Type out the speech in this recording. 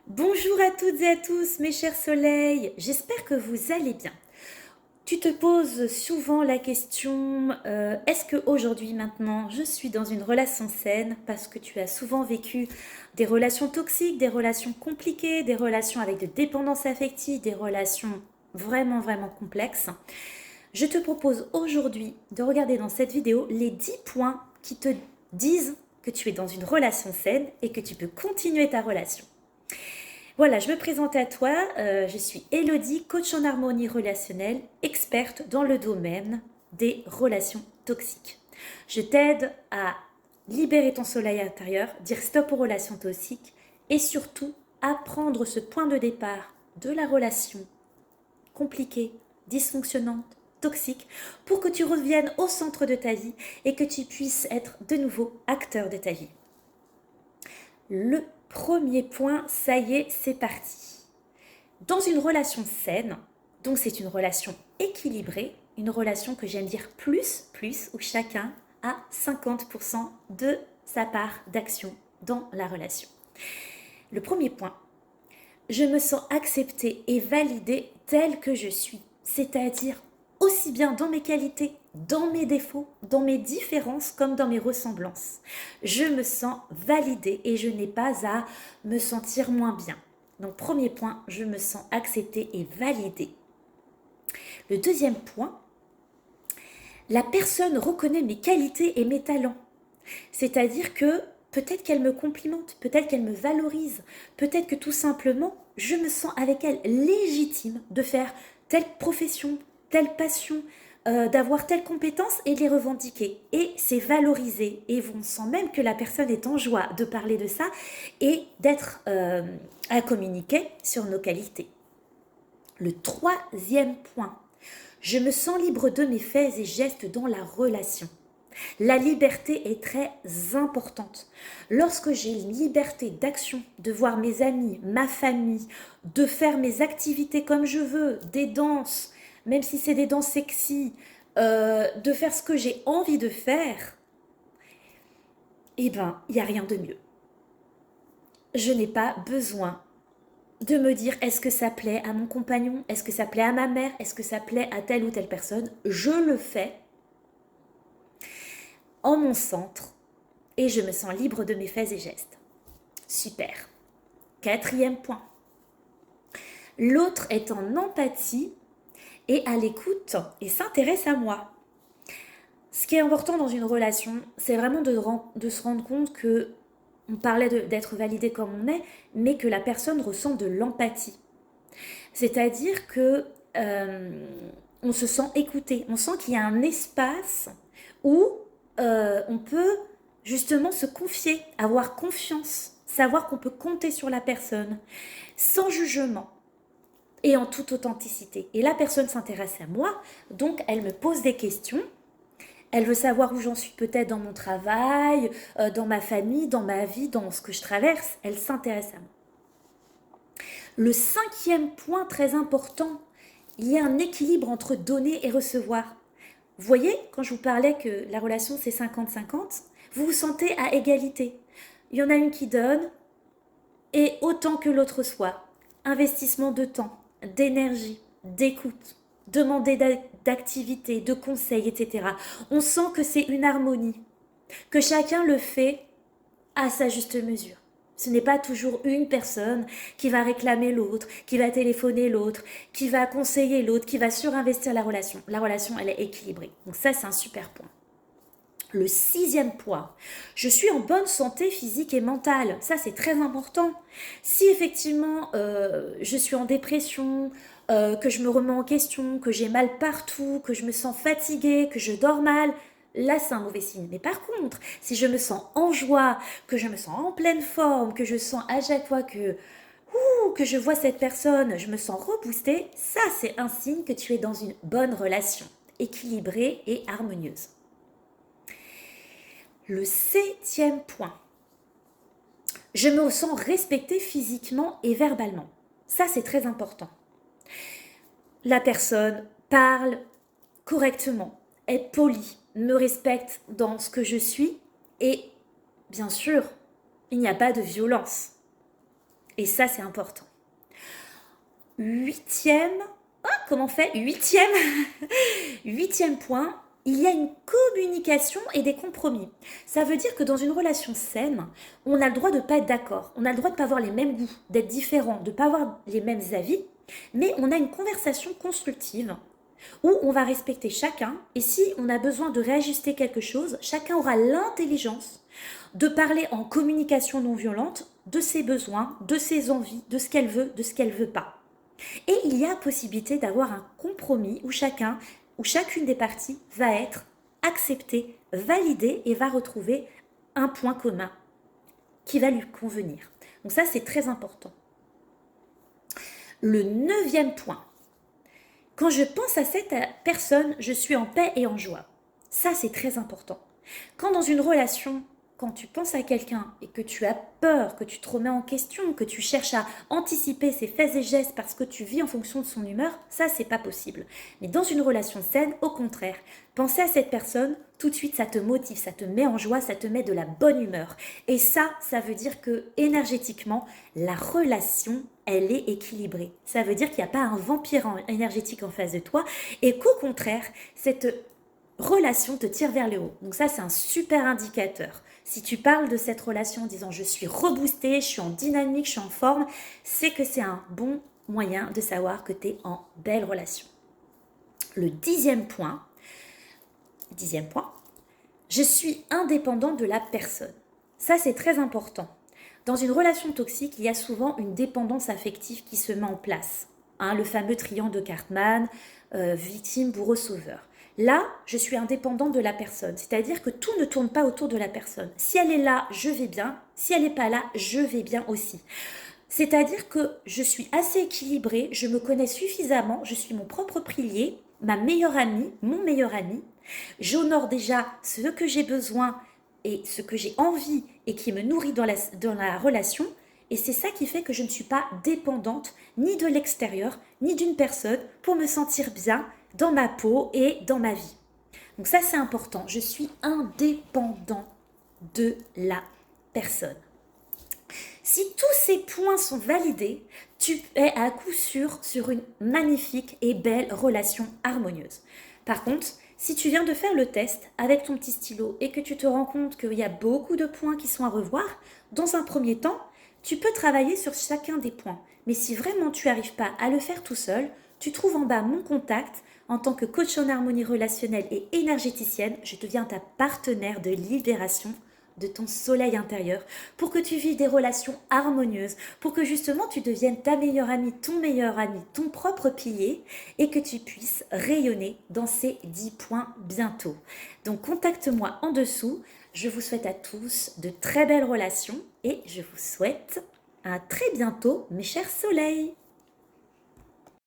Bonjour à toutes et à tous mes chers soleils, j'espère que vous allez bien. Tu te poses souvent la question, est-ce qu'aujourd'hui maintenant je suis dans une relation saine parce que tu as souvent vécu des relations toxiques, des relations compliquées, des relations avec de dépendance affective, des relations vraiment complexes. Je te propose aujourd'hui de regarder dans cette vidéo les 10 points qui te disent que tu es dans une relation saine et que tu peux continuer ta relation. Voilà, je me présente à toi, je suis Elodie, coach en harmonie relationnelle, experte dans le domaine des relations toxiques. Je t'aide à libérer ton soleil intérieur, dire stop aux relations toxiques et surtout à prendre ce point de départ de la relation compliquée, dysfonctionnante, toxique, pour que tu reviennes au centre de ta vie et que tu puisses être de nouveau acteur de ta vie. Le premier point, ça y est, c'est parti. Dans une relation saine, donc c'est une relation équilibrée, une relation que j'aime dire plus, où chacun a 50% de sa part d'action dans la relation. Le premier point, je me sens acceptée et validée telle que je suis, c'est-à-dire aussi bien dans mes qualités, dans mes défauts, dans mes différences comme dans mes ressemblances. Je me sens validée et je n'ai pas à me sentir moins bien. Donc premier point, je me sens acceptée et validée. Le deuxième point, la personne reconnaît mes qualités et mes talents. C'est-à-dire que peut-être qu'elle me complimente, peut-être qu'elle me valorise, peut-être que tout simplement, je me sens avec elle légitime de faire telle profession, telle passion, d'avoir telle compétence et de les revendiquer. Et c'est valorisé. Et on sent même que la personne est en joie de parler de ça et d'être à communiquer sur nos qualités. Le troisième point, je me sens libre de mes faits et gestes dans la relation. La liberté est très importante. Lorsque j'ai une liberté d'action, de voir mes amis, ma famille, de faire mes activités comme je veux, des danses, même si c'est des danses sexy, de faire ce que j'ai envie de faire, eh ben, il n'y a rien de mieux. Je n'ai pas besoin de me dire est-ce que ça plaît à mon compagnon, est-ce que ça plaît à ma mère, est-ce que ça plaît à telle ou telle personne. Je le fais en mon centre et je me sens libre de mes faits et gestes. Super. Quatrième point. L'autre est en empathie et à l'écoute et s'intéresse à moi. Ce qui est important dans une relation, c'est vraiment de se rendre compte que on parlait d'être validé comme on est, mais que la personne ressent de l'empathie. C'est-à-dire que on se sent écouté, on sent qu'il y a un espace où on peut justement se confier, avoir confiance, savoir qu'on peut compter sur la personne, sans jugement et en toute authenticité. Et la personne s'intéresse à moi, donc elle me pose des questions. Elle veut savoir où j'en suis peut-être dans mon travail, dans ma famille, dans ma vie, dans ce que je traverse. Elle s'intéresse à moi. Le cinquième point très important, il y a un équilibre entre donner et recevoir. Vous voyez, quand je vous parlais que la relation c'est 50-50, vous vous sentez à égalité. Il y en a une qui donne et autant que l'autre soit. Investissement de temps, d'énergie, d'écoute, demander d'activité, de conseils, etc. On sent que c'est une harmonie, que chacun le fait à sa juste mesure. Ce n'est pas toujours une personne qui va réclamer l'autre, qui va téléphoner l'autre, qui va conseiller l'autre, qui va surinvestir la relation. La relation, elle est équilibrée. Donc ça, c'est un super point. Le sixième point, je suis en bonne santé physique et mentale. Ça, c'est très important. Si effectivement, je suis en dépression, que je me remets en question, que j'ai mal partout, que je me sens fatiguée, que je dors mal, là, c'est un mauvais signe. Mais par contre, si je me sens en joie, que je me sens en pleine forme, que je sens à chaque fois que je vois cette personne, je me sens reboostée, ça, c'est un signe que tu es dans une bonne relation, équilibrée et harmonieuse. Le septième point, je me sens respectée physiquement et verbalement. Ça, c'est très important. La personne parle correctement, est polie, me respecte dans ce que je suis et, bien sûr, il n'y a pas de violence. Et ça, c'est important. Huitième, comment on fait? Huitième point, il y a une communication et des compromis. Ça veut dire que dans une relation saine, on a le droit de ne pas être d'accord, on a le droit de ne pas avoir les mêmes goûts, d'être différents, de ne pas avoir les mêmes avis, mais on a une conversation constructive où on va respecter chacun et si on a besoin de réajuster quelque chose, chacun aura l'intelligence de parler en communication non violente de ses besoins, de ses envies, de ce qu'elle veut, de ce qu'elle veut pas. Et il y a possibilité d'avoir un compromis où chacun ou chacune des parties va être acceptée, validée et va retrouver un point commun qui va lui convenir. Donc ça, c'est très important. Le 9e point. Quand je pense à cette personne, je suis en paix et en joie. Ça, c'est très important. Quand dans une relation, quand tu penses à quelqu'un et que tu as peur, que tu te remets en question, que tu cherches à anticiper ses faits et gestes parce que tu vis en fonction de son humeur, ça, c'est pas possible. Mais dans une relation saine, au contraire, penser à cette personne, tout de suite, ça te motive, ça te met en joie, ça te met de la bonne humeur. Et ça veut dire que énergétiquement, la relation, elle est équilibrée. Ça veut dire qu'il n'y a pas un vampire énergétique en face de toi et qu'au contraire, cette relation te tire vers le haut. Donc ça, c'est un super indicateur. Si tu parles de cette relation en disant je suis reboostée, je suis en dynamique, je suis en forme, c'est que c'est un bon moyen de savoir que tu es en belle relation. Le 10e point, je suis indépendant de la personne. Ça, c'est très important. Dans une relation toxique, il y a souvent une dépendance affective qui se met en place. Le fameux triangle de Cartman, victime, bourreau, sauveur. Là, je suis indépendante de la personne, c'est-à-dire que tout ne tourne pas autour de la personne. Si elle est là, je vais bien. Si elle n'est pas là, je vais bien aussi. C'est-à-dire que je suis assez équilibrée, je me connais suffisamment, je suis mon propre pilier, ma meilleure amie, mon meilleur ami. J'honore déjà ce que j'ai besoin et ce que j'ai envie et qui me nourrit dans la relation. Et c'est ça qui fait que je ne suis pas dépendante ni de l'extérieur, ni d'une personne pour me sentir bien dans ma peau et dans ma vie. Donc ça, c'est important. Je suis indépendant de la personne. Si tous ces points sont validés, tu es à coup sûr sur une magnifique et belle relation harmonieuse. Par contre, si tu viens de faire le test avec ton petit stylo et que tu te rends compte qu'il y a beaucoup de points qui sont à revoir, dans un premier temps, tu peux travailler sur chacun des points. Mais si vraiment tu n'arrives pas à le faire tout seul, tu trouves en bas mon contact. En tant que coach en harmonie relationnelle et énergéticienne, je deviens ta partenaire de libération de ton soleil intérieur pour que tu vives des relations harmonieuses, pour que justement tu deviennes ta meilleure amie, ton meilleur ami, ton propre pilier et que tu puisses rayonner dans ces 10 points bientôt. Donc contacte-moi en dessous. Je vous souhaite à tous de très belles relations et je vous souhaite à très bientôt mes chers soleils.